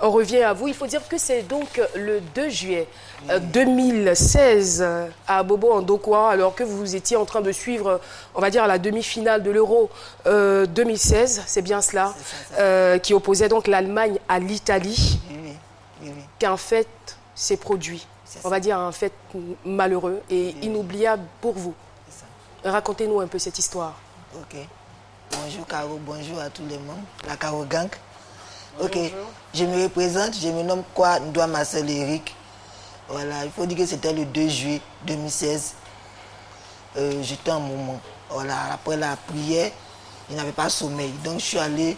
On revient à vous. Il faut dire que c'est donc le 2 juillet 2016 à Bobo Ndokwa, alors que vous étiez en train de suivre, on va dire, la demi-finale de l'Euro 2016, c'est bien cela, qui opposait donc l'Allemagne à l'Italie, qu'un fait s'est produit. On va dire un fait malheureux et inoubliable pour vous. Racontez-nous un peu cette histoire. Ok. Bonjour Caro, bonjour à tous les membres, la Caro Gang. Ok, je me représente, je me nomme quoi Ndoua Marcel Eric. Voilà, il faut dire que c'était le 2 juillet 2016. J'étais en moment. Voilà, après la prière, je n'avais pas sommeil. Donc je suis allé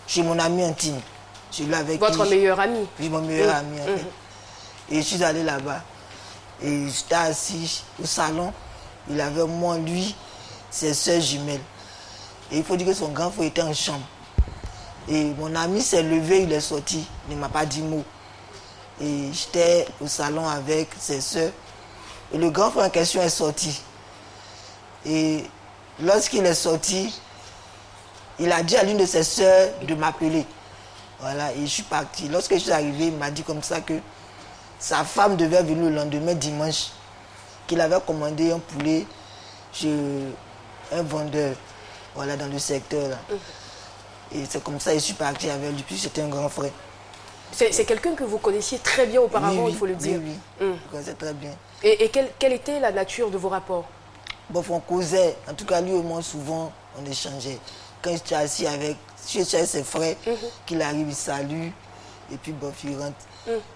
chez mon ami intime. Celui avec votre meilleur ami? Oui, mon meilleur ami en fait. Et je suis allé là-bas. Et j'étais assis au salon. Il avait moi, lui, ses soeurs jumelles. Et il faut dire que son grand frère était en chambre. Et mon ami s'est levé, il est sorti. Il ne m'a pas dit mot. Et j'étais au salon avec ses soeurs. Et le grand frère en question est sorti. Et lorsqu'il est sorti, il a dit à l'une de ses soeurs de m'appeler. Voilà, et je suis parti. Lorsque je suis arrivé, il m'a dit comme ça que sa femme devait venir le lendemain dimanche, qu'il avait commandé un poulet chez un vendeur, voilà, dans le secteur là. Et c'est comme ça que je suis parti avec lui, puis c'était un grand frère. C'est quelqu'un que vous connaissiez très bien auparavant, oui, il faut le dire. Oui, je connaissais très bien. Et quelle était la nature de vos rapports? Bon, on causait, en tout cas lui et moi souvent, on échangeait. Quand j'étais assis avec ses frères, qu'il arrive, il salue, et puis bof, il rentre.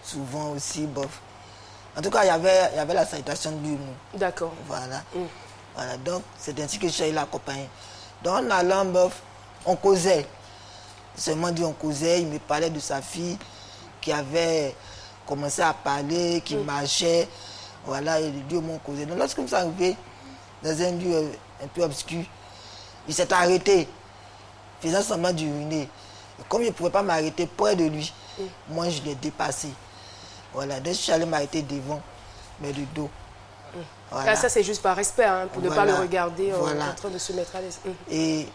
Souvent aussi, bof. En tout cas, il y avait la salutation de lui. D'accord. Voilà. Voilà. Donc, c'est ainsi que je suis allé l'accompagner. Donc, en allant, bof, on causait. Seulement dit, on causait, il me parlait de sa fille qui avait commencé à parler, qui marchait. Voilà, et les deux m'ont causé. Donc, lorsque nous sommes arrivés dans un lieu un peu obscur, il s'est arrêté, faisant semblant d'uriner. Et comme il ne pouvait pas m'arrêter près de lui, moi, je l'ai dépassé. Voilà, donc je suis allé m'arrêter devant, mais de dos. Voilà. Là, ça, c'est juste par respect, hein, pour ne pas le regarder en train de se mettre à l'aise. Et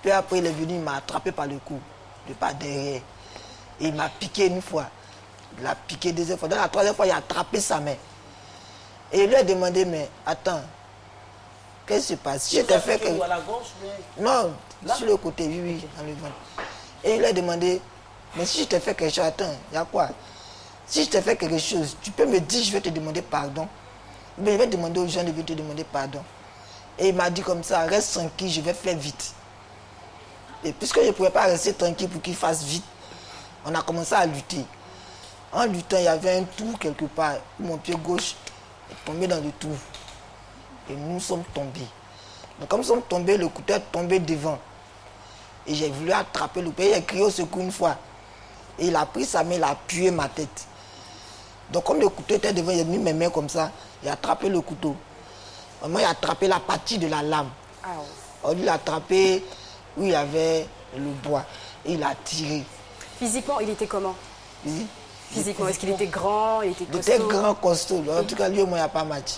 puis après, il est venu, il m'a attrapé par le cou, de par derrière. Et il m'a piqué une fois. Il a piqué deuxième fois. Dans la troisième fois, il a attrapé sa main. Et il lui a demandé, mais attends, qu'est-ce qui se passe? Si je t'ai fait quelque chose. Non, sur le côté, oui, dans le ventre. Et il lui a demandé, mais si je t'ai fait quelque chose, attends, il y a quoi? Si je t'ai fait quelque chose, tu peux me dire, je vais te demander pardon. Mais je vais demander aux gens de te demander pardon. Et il m'a dit comme ça, reste tranquille, je vais faire vite. Et puisque je ne pouvais pas rester tranquille pour qu'il fasse vite, on a commencé à lutter. En luttant, il y avait un trou quelque part, où mon pied gauche est tombé dans le trou. Et nous sommes tombés. Donc comme nous sommes tombés, le couteau est tombé devant. Et j'ai voulu attraper le pied, il a crié au secours une fois. Et il a pris sa main, il a appuyé ma tête. Donc comme le couteau était devant, il a mis mes mains comme ça, il a attrapé le couteau. Moi, il a attrapé la partie de la lame. Il a attrapé où il y avait le bois. Et il a tiré. Physiquement, il était comment? Oui. Physiquement, est-ce qu'il était grand, il était costaud? Il était grand, costaud. En tout cas, lui et moi, il n'y a pas match.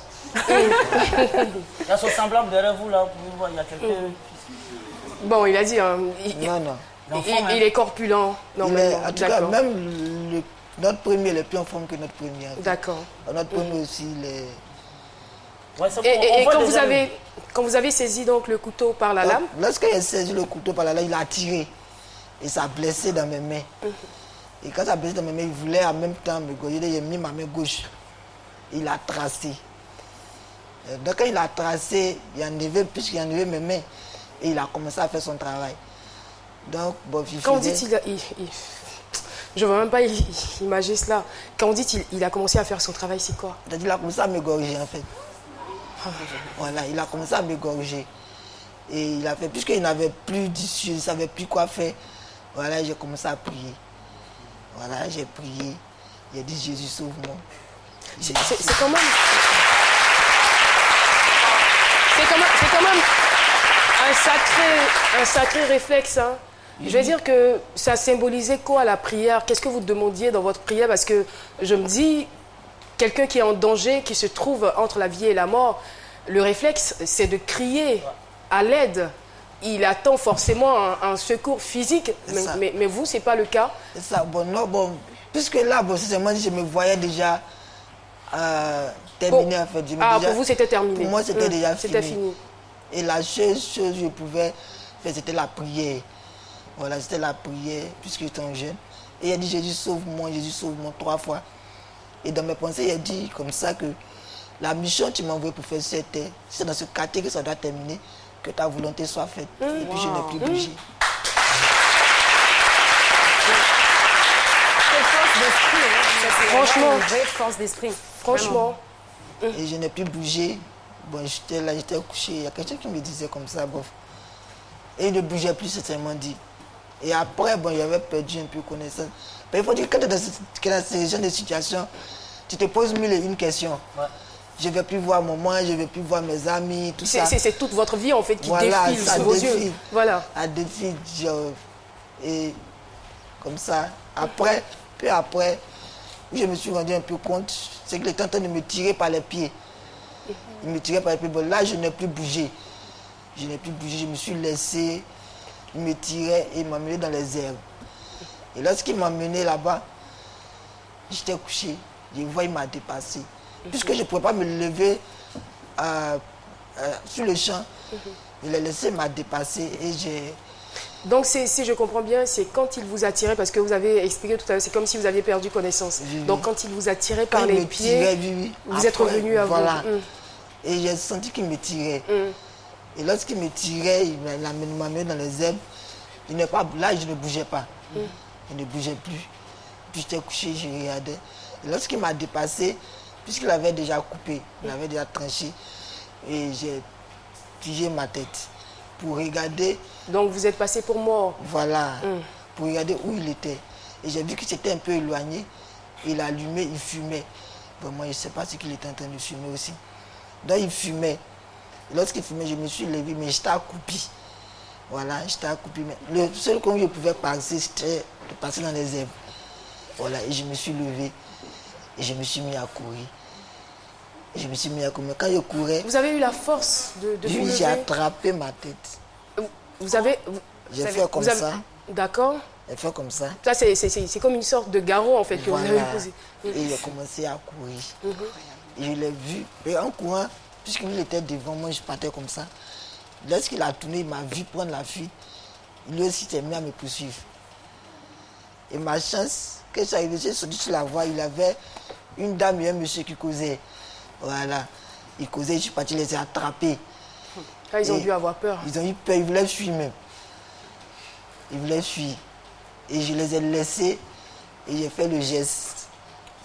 Il y a son semblable derrière vous, là, vous pouvez voir, il y a quelqu'un. Bon, il a dit, hein, non. Il est corpulent. En tout cas, même notre premier, il est plus en forme que notre premier. D'accord. Notre premier aussi, il est... Ouais, et quand vous avez saisi donc le couteau par la lame? Lorsqu'il a saisi le couteau par la lame, il a tiré. Et ça a blessé dans mes mains. Et quand ça a blessé dans mes mains, il voulait en même temps me gorger. Il a mis ma main gauche. Il a tracé. Donc quand il a tracé, il a enlevé, puisqu'il a enlevé mes mains. Et il a commencé à faire son travail. Donc, bon, quand on dit je ne veux même pas imaginer cela. Quand on dit qu'il a commencé à faire son travail, c'est quoi? Il a commencé à m'égorger en fait. Voilà, il a commencé à m'égorger. Et il a fait, puisqu'il n'avait plus d'issue, il ne savait plus quoi faire. Voilà, j'ai commencé à prier. Voilà, j'ai prié. J'ai dit, Jésus, sauve-moi. C'est quand même... C'est quand même un sacré réflexe, hein. Je vais dire que ça symbolisait quoi la prière? Qu'est-ce que vous demandiez dans votre prière? Parce que je me dis, quelqu'un qui est en danger, qui se trouve entre la vie et la mort, le réflexe, c'est de crier à l'aide il attend forcément un secours physique. Mais vous, ce n'est pas le cas. C'est ça. Bon, non, bon, puisque là, bon, sincèrement, je me voyais déjà terminé en fait. Pour vous, c'était terminé. Pour moi, c'était déjà fini. C'était fini. Et la seule chose que je pouvais faire, c'était la prière. Voilà, c'était la prière, puisque j'étais un jeune. Et il a dit, Jésus, sauve-moi, 3 fois. Et dans mes pensées, il a dit comme ça que la mission que tu m'as envoyée pour faire, c'est dans ce quartier que ça doit terminer, que ta volonté soit faite. Et puis je n'ai plus bougé. Franchement, une vraie force d'esprit. Franchement. Et je n'ai plus bougé. Bon, j'étais là, j'étais couché. Il y a quelqu'un qui me disait comme ça, bof. Et il ne bougeait plus, sincèrement dit. Et après, bon, j'avais perdu un peu connaissance. Mais il faut dire que quand tu es dans ce genre de situation, tu te poses mille et une questions. Ouais. Je ne vais plus voir maman, je ne vais plus voir mes amis, tout ça. C'est toute votre vie, en fait, qui voilà, défile sous vos yeux. Voilà. À défile, et comme ça. Après, puis après, je me suis rendu un peu compte, c'est qu'il était en train de me tirer par les pieds. Il me tirait par les pieds. Bon, là, je n'ai plus bougé. Je n'ai plus bougé, je me suis laissé. Il me tirait et il m'a mené dans les herbes. Et lorsqu'il m'a mené là-bas, j'étais couché. Je vois, il m'a dépassé. Puisque je ne pouvais pas me lever sur le champ, il a laissé m'a dépassé et j'ai... Donc, si je comprends bien, c'est quand il vous a tiré, parce que vous avez expliqué tout à l'heure, c'est comme si vous aviez perdu connaissance. Oui. Donc, quand il vous a tiré par les pieds, tirait, oui. Vous après, êtes revenu à voilà. Vous. Et j'ai senti qu'il me tirait. Et lorsqu'il me tirait, il m'a mis dans les herbes. Là, je ne bougeais pas. Je ne bougeais plus. Puis j'étais couché, je regardais. Et lorsqu'il m'a dépassé, puisqu'il avait déjà coupé, il avait déjà tranché, et j'ai figé ma tête pour regarder. Donc vous êtes passé pour mort. Voilà, pour regarder où il était. Et j'ai vu que c'était un peu éloigné. Il allumait, il fumait. Bon, moi, je ne sais pas ce qu'il était en train de fumer aussi. Donc il fumait. Et lorsqu'il fumait, je me suis levé, mais j'étais accroupi. Voilà, j'étais accroupi. Mais le seul qu'on je pouvais passer, c'était de passer dans les herbes. Voilà, et je me suis levé. Et je me suis mis à courir. Et je me suis mis à courir. Mais quand je courais... Vous avez eu la force de vous lever? J'ai attrapé ma tête. Vous avez... J'ai fait comme ça. D'accord. J'ai fait comme ça. Ça, c'est comme une sorte de garrot, en fait, que voilà. vous avez posé. Et j'ai commencé à courir. Et je l'ai vu. Et en courant, puisqu'il était devant moi, je partais comme ça. Lorsqu'il a tourné, il m'a vu prendre la fuite. Lui aussi s'est mis à me poursuivre. Et ma chance, quand je suis arrivé, j'ai sorti sur la voie, il avait une dame et un monsieur qui causaient. Voilà. Ils causaient, je suis parti les attraper. Ah, ils ont dû avoir peur. Ils ont eu peur, ils voulaient fuir même. Ils voulaient fuir. Et je les ai laissés et j'ai fait le geste.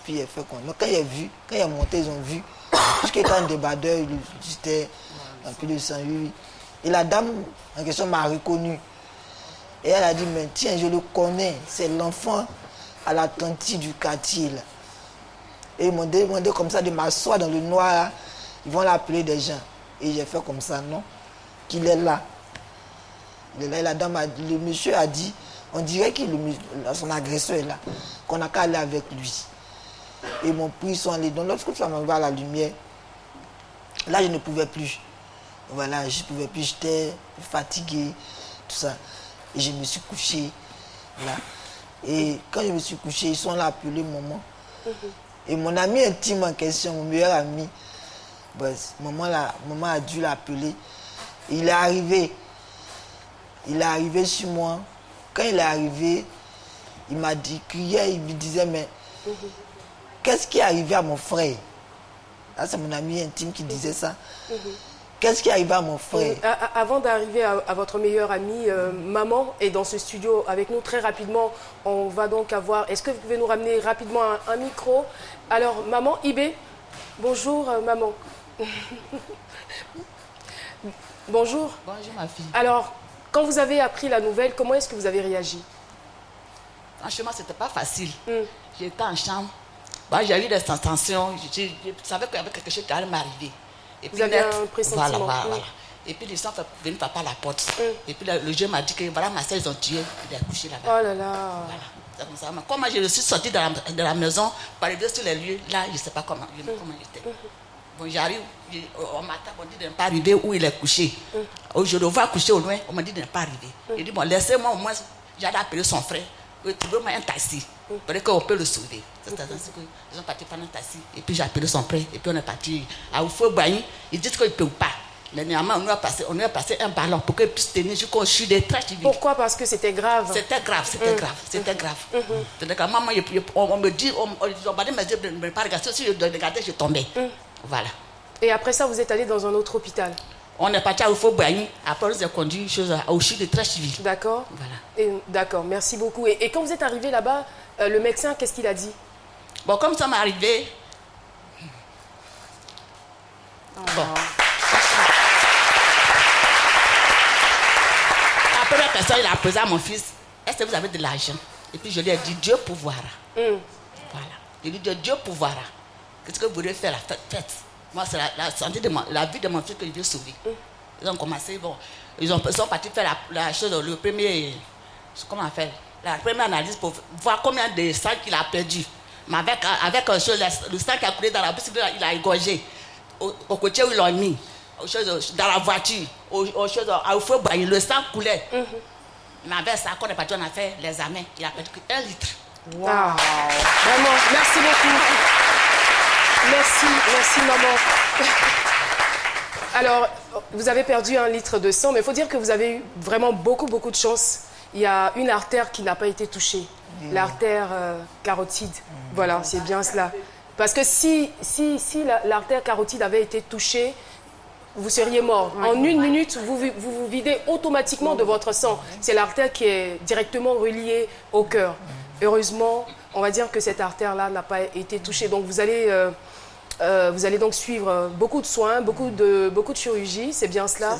Puis j'ai fait quoi. Donc quand il a monté, ils ont vu. Puisqu'il était un débardeur, j'étais un peu de sang, oui. Et la dame en question m'a reconnu. Et elle a dit, mais tiens, je le connais, c'est l'enfant à la tante du quartier. Là. Et ils m'ont demandé comme ça de m'asseoir dans le noir. Là. Ils vont l'appeler des gens. Et j'ai fait comme ça, non, qu'il est là. Il est là. Et la dame, le monsieur a dit, on dirait que son agresseur est là, qu'on n'a qu'à aller avec lui. Et ils m'ont pris, ils sont allés. Donc lorsque ça m'a vu à la lumière, là je ne pouvais plus. Voilà, je ne pouvais plus, j'étais fatigué, tout ça. Et je me suis couché, là. Et quand je me suis couché, ils sont là appelés maman. Et mon ami intime en question, mon meilleur ami, ben, maman a dû l'appeler. Il est arrivé. Il est arrivé sur moi. Quand il est arrivé, il m'a dit, criait, il me disait, mais qu'est-ce qui est arrivé à mon frère? Là, c'est mon ami intime qui disait ça. Qu'est-ce qui est arrivé à mon frère? Avant d'arriver à votre meilleure amie, maman est dans ce studio avec nous très rapidement. On va donc avoir... Est-ce que vous pouvez nous ramener rapidement un micro? Alors, maman, Ibé, bonjour maman. Bonjour. Bonjour ma fille. Alors, quand vous avez appris la nouvelle, comment est-ce que vous avez réagi? Franchement, c'était pas facile. J'étais en chambre. Bon, j'ai eu des sensations. Je savais qu'il y avait quelque chose qui allait m'arriver. Et puis, vous avez un pressentiment. Voilà. Et puis, les gens sont venus taper à la porte. Et puis, le jeune m'a dit que voilà, ma soeur, ils ont tué. Il est couché là-bas. Oh là là. Voilà. C'est comme ça. Comment je suis sortie de la maison, pour arriver sur les lieux, là, je ne sais pas comment j'étais. Bon, j'arrive, on m'attend, on dit de ne pas arriver où il est couché. Je le vois coucher au loin, on m'a dit de ne pas arriver. Il dit, bon, laissez-moi au moins, j'allais appeler son frère, trouvez-moi un taxi, peut-être qu'on peut le sauver. C'est ainsi qu'ils ont parti prendre un taxi, et puis j'ai appelé son frère, et puis on est parti à Oufou-Boigny. Ils disent qu'ils ne peuvent pas. Mais néanmoins, on lui a passé un ballon pour qu'il puisse tenir jusqu'au chute des traits. Pourquoi? Parce que c'était grave. C'était grave, c'était grave, c'était grave. C'est-à-dire que maman, on me dit, on m'a dit, mais je ne me pas regarder. Si je regardais, je tombais. Voilà. Et après ça, vous êtes allé dans un autre hôpital? On est parti à Oufou-Boigny. Après, on nous a conduit au chute des traits civils. D'accord. Voilà. D'accord, merci beaucoup. Et quand vous êtes arrivé là-bas, le médecin, qu'est-ce qu'il a dit? Bon, comme ça m'est arrivé. Bon. La première personne, il a posé à mon fils, est-ce que vous avez de l'argent? Et puis je lui ai dit, Dieu pourvoira. Voilà. Je lui ai dit, Dieu pourvoira. Qu'est-ce que vous voulez faire? Faites. Moi, c'est la santé de la vie de mon fils que je veux sauver. Ils ont commencé, bon, ils sont partis faire la chose, le premier, comment on fait? La première analyse pour voir combien de sang qu'il a perdu. Mais avec le sang qui a coulé dans la bouche, il a égorgé. Au côté où ils l'ont mis. Dans la voiture, au feu, le sang coulait. Mais avec ça, quand on est parti, on a fait l'examen. Il a perdu 1 litre. Wow. Vraiment, merci beaucoup. Merci maman. Alors, vous avez perdu 1 litre de sang, mais il faut dire que vous avez eu vraiment beaucoup de chance. Il y a une artère qui n'a pas été touchée, l'artère carotide. Voilà, c'est bien cela. Parce que si l'artère carotide avait été touchée, vous seriez mort. En 1 minute, vous vous videz automatiquement de votre sang. C'est l'artère qui est directement reliée au cœur. Heureusement, on va dire que cette artère-là n'a pas été touchée. Donc vous allez donc suivre beaucoup de soins, beaucoup de chirurgie, c'est bien cela.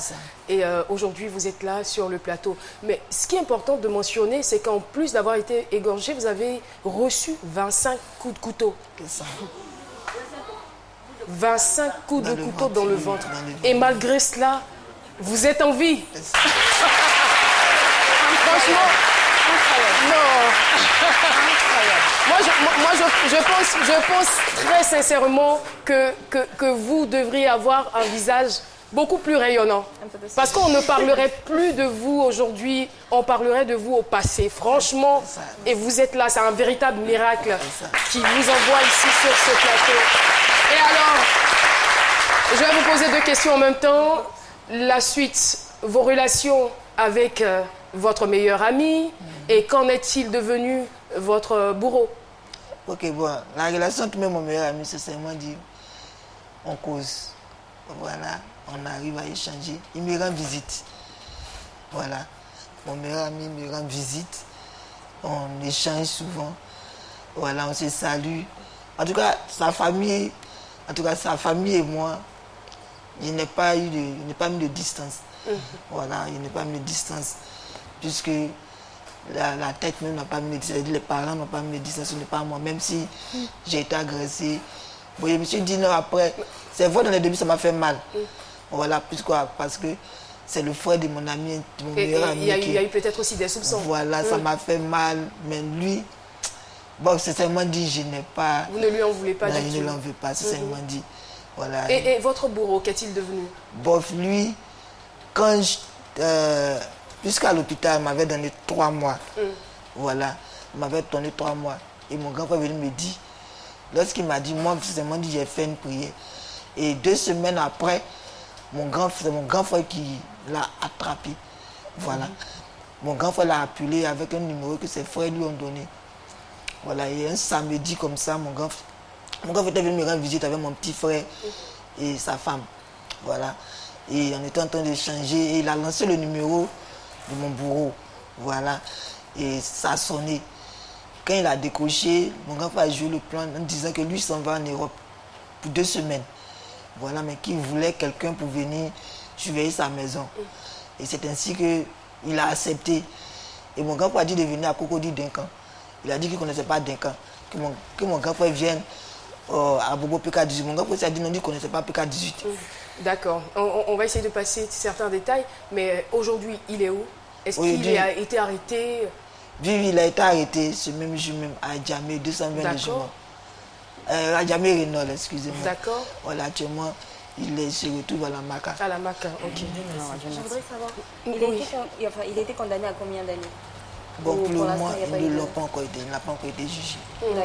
Et aujourd'hui, vous êtes là sur le plateau. Mais ce qui est important de mentionner, c'est qu'en plus d'avoir été égorgé, vous avez reçu 25 coups de couteau. 25 coups de couteau dans le ventre. Et malgré cela, vous êtes en vie. Franchement, non. Je pense très sincèrement que vous devriez avoir un visage beaucoup plus rayonnant. Parce qu'on ne parlerait plus de vous aujourd'hui, on parlerait de vous au passé. Franchement, et vous êtes là, c'est un véritable miracle qui vous envoie ici sur ce plateau. Et alors, je vais vous poser 2 questions en même temps. La suite, vos relations avec votre meilleur ami, et qu'en est-il devenu votre bourreau? Ok, bon, la relation avec mon meilleur ami, c'est seulement dit, on cause. Voilà, on arrive à échanger. Il me rend visite. Voilà, mon meilleur ami me rend visite. On échange souvent. Voilà, on se salue. En tout cas, sa famille et moi, je n'ai pas mis de distance. Voilà, je n'ai pas mis de distance. Puisque la tête même n'a pas mis de distance. Les parents n'ont pas mis de distance, ce n'est pas moi. Même si j'ai été agressé. Bon, je me suis dit non, après, c'est vrai, dans les débuts, ça m'a fait mal. Voilà, pourquoi? Parce que c'est le frère de mon ami, de mon meilleur ami. Il y a eu peut-être aussi des soupçons. Voilà, ça m'a fait mal. Mais lui, bon, c'est seulement dit, je n'ai pas... Vous ne lui en voulez pas du tout? Non, je ne l'en veux pas, c'est seulement dit. Voilà. Et votre bourreau, qu'est-il devenu? Bof, lui, quand jusqu'à l'hôpital, il m'avait donné 3 mois. Voilà, il m'avait donné 3 mois. Et mon grand-père est venu me dire, lorsqu'il m'a dit, moi, seulement dit, j'ai fait une prière. Et 2 semaines après, c'est mon grand frère qui l'a attrapé. Voilà. Mon grand frère l'a appelé avec un numéro que ses frères lui ont donné. Voilà, et un samedi comme ça, mon grand frère était venu me rendre visite avec mon petit frère et sa femme. Voilà. Et on était en train d'échanger et il a lancé le numéro de mon bourreau. Voilà. Et ça a sonné. Quand il a décroché, mon grand frère a joué le plan en disant que lui s'en va en Europe pour 2 semaines. Voilà, mais qu'il voulait quelqu'un pour venir surveiller sa maison. Et c'est ainsi qu'il a accepté. Et mon grand frère a dit de venir à Cocody Duncan. Il a dit qu'il ne connaissait pas Duncan. Que mon grand frère vienne à Bobo PK18. Mon grand frère a dit non, il ne connaissait pas PK18. D'accord. On va essayer de passer certains détails. Mais aujourd'hui, il est où? Est-ce qu'il a été arrêté? Oui, il a été arrêté ce même jour même à Djamé, 220 logements. Radjamé Renault, excusez-moi. D'accord. Voilà, actuellement, il se retrouve à la Maca. À la Maca, ok. Je voudrais savoir, Oui. il a été condamné à combien d'années? Bon, Ou pour le l'instant, moment, il n'y a pas il eu de- n'a pas encore été jugé.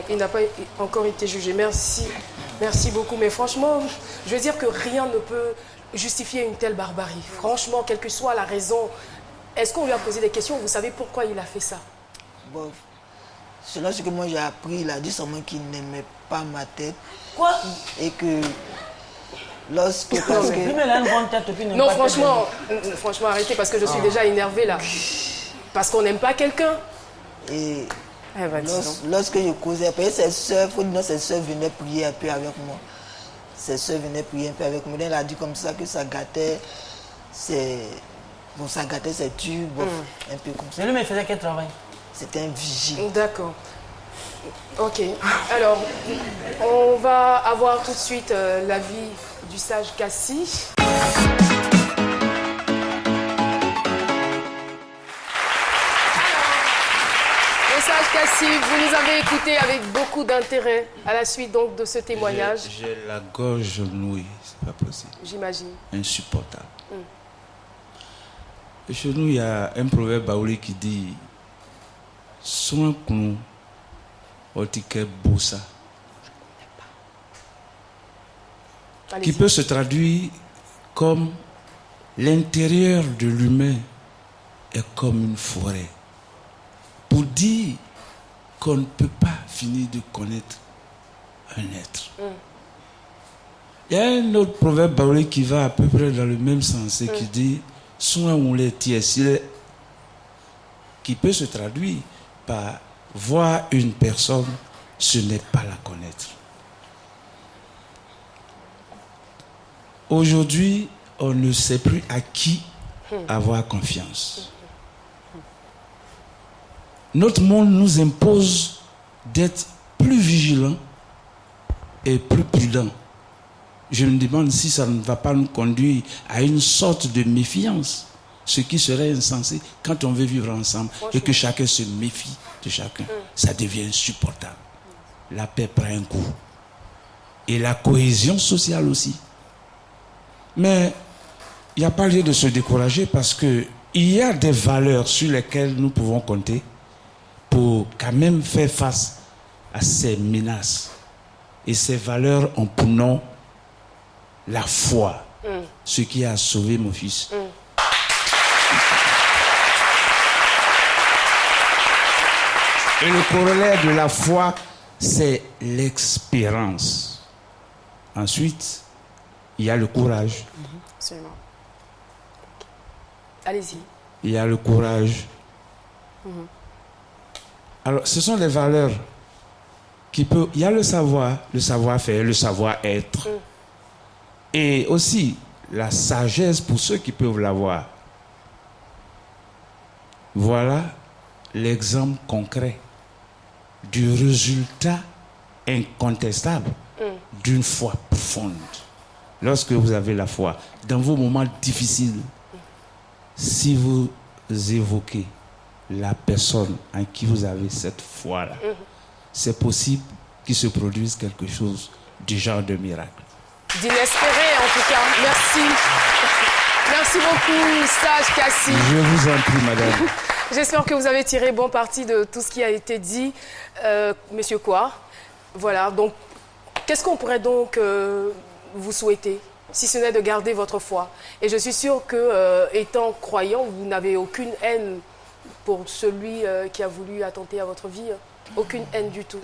Il n'a pas encore été jugé. Merci. Merci beaucoup. Mais franchement, je veux dire que rien ne peut justifier une telle barbarie. Franchement, quelle que soit la raison, est-ce qu'on lui a posé des questions? Vous savez pourquoi il a fait ça? Bon, selon ce que moi j'ai appris, il a dit seulement qu'il n'aimait pas ma tête. Quoi? Et que lorsque... Lui, Parce que, mais il a une bonne tête et puis il n'aime Non, pas franchement, arrêtez parce que je suis déjà énervée là. Parce qu'on n'aime pas quelqu'un. et Eh ben, dis donc. lorsque je causais, après ses soeurs venaient prier un peu avec moi. Ses soeurs venaient prier un peu avec moi. Elle a dit comme ça que ça gâtait ses tubes, bon, un peu comme ça. Mais lui, mais il faisait quel travail? C'était un vigile. D'accord. Ok. Alors, on va avoir tout de suite l'avis du sage Cassie. Le sage Cassie, vous nous avez écouté avec beaucoup d'intérêt à la suite donc de ce témoignage, J'ai la gorge nouée, c'est pas possible. j'imagine. Insupportable. Et chez nous, il y a un proverbe baoulé qui dit Soin kunu otike bosa, qui Allez-y. peut se traduire comme l'intérieur de l'humain est comme une forêt. Pour dire qu'on ne peut pas finir de connaître un être. Il y a un autre proverbe baoulé qui va à peu près dans le même sens et qui dit Soin ou les tiers, qui peut se traduire par voir une personne, ce n'est pas la connaître. Aujourd'hui, on ne sait plus à qui avoir confiance. Notre monde nous impose d'être plus vigilants et plus prudents. Je me demande si ça ne va pas nous conduire à une sorte de méfiance, ce qui serait insensé quand on veut vivre ensemble et que chacun se méfie de chacun. Ça devient insupportable. La paix prend un coup. Et la cohésion sociale aussi. Mais il n'y a pas lieu de se décourager parce qu'il y a des valeurs sur lesquelles nous pouvons compter pour quand même faire face à ces menaces. Et ces valeurs ont pour nom la foi, ce qui a sauvé mon fils. Et le corollaire de la foi, c'est l'expérience. Ensuite, il y a le courage. Absolument. Allez-y. Il y a le courage. Alors, ce sont les valeurs qui peuvent... Il y a le savoir, le savoir-faire, le savoir-être. Et aussi, la sagesse pour ceux qui peuvent l'avoir. Voilà l'exemple concret du résultat incontestable d'une foi profonde. Lorsque vous avez la foi, dans vos moments difficiles, si vous évoquez la personne en qui vous avez cette foi-là, c'est possible qu'il se produise quelque chose du genre de miracle. D'inespéré en tout cas. Merci. Merci beaucoup, sage Cassie. Je vous en prie, madame. J'espère que vous avez tiré bon parti de tout ce qui a été dit, Monsieur Kouar. Voilà, donc, qu'est-ce qu'on pourrait donc vous souhaiter, si ce n'est de garder votre foi? Et je suis sûre que, étant croyant, vous n'avez aucune haine pour celui qui a voulu attenter à votre vie. Aucune haine du tout.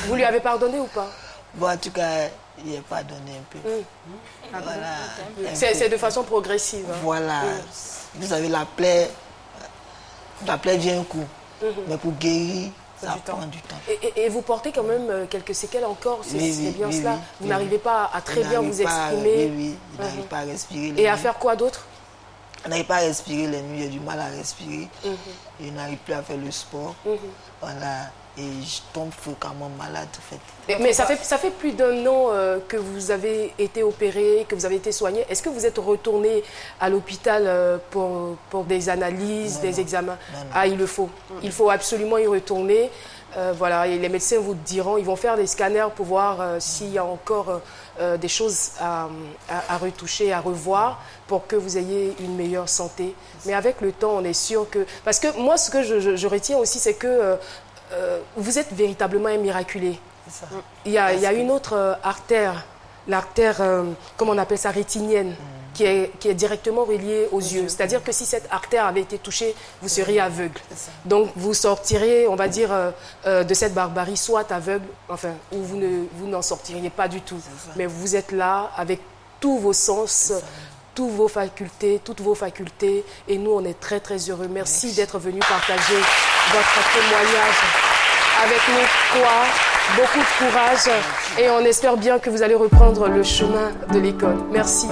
Vous lui avez pardonné ou pas? Bon, en tout cas, il est pardonné un peu. Voilà. C'est de façon progressive. Hein. Voilà. Vous savez, la plaie vient un coup. Mais pour guérir, ça prend du temps. Et vous portez quand même quelques séquelles encore, c'est bien oui, cela. oui, Vous oui, n'arrivez pas à très Il bien n'arrive vous pas- exprimer. Oui, il n'arrive pas à respirer. Et à faire quoi d'autre? On n'arrive pas à respirer les nuits, j'ai du mal à respirer. Je n'arrive plus à faire le sport. Voilà. Et je tombe fréquemment malade, en fait. Mais ça fait plus d'un an que vous avez été opéré, que vous avez été soigné. Est-ce que vous êtes retourné à l'hôpital pour des analyses, des examens? Non. Ah, il le faut. Il faut absolument y retourner. Voilà, et les médecins vous diront, ils vont faire des scanners pour voir s'il y a encore des choses à retoucher, à revoir pour que vous ayez une meilleure santé. Mais avec le temps, on est sûr que... Parce que moi, ce que je retiens aussi, c'est que vous êtes véritablement un miraculé. Il y a une autre artère, l'artère, comment on appelle ça, rétinienne, qui est directement reliée aux yeux. C'est-à-dire que si cette artère avait été touchée, vous seriez aveugle. Donc vous sortirez, on va dire, de cette barbarie, soit aveugle, enfin, ou vous n'en sortiriez pas du tout. Mais vous êtes là avec tous vos sens, toutes vos facultés, et nous, on est très, très heureux. Merci d'être venu partager votre témoignage avec nous, beaucoup de courage, et on espère bien que vous allez reprendre le chemin de l'école. Merci.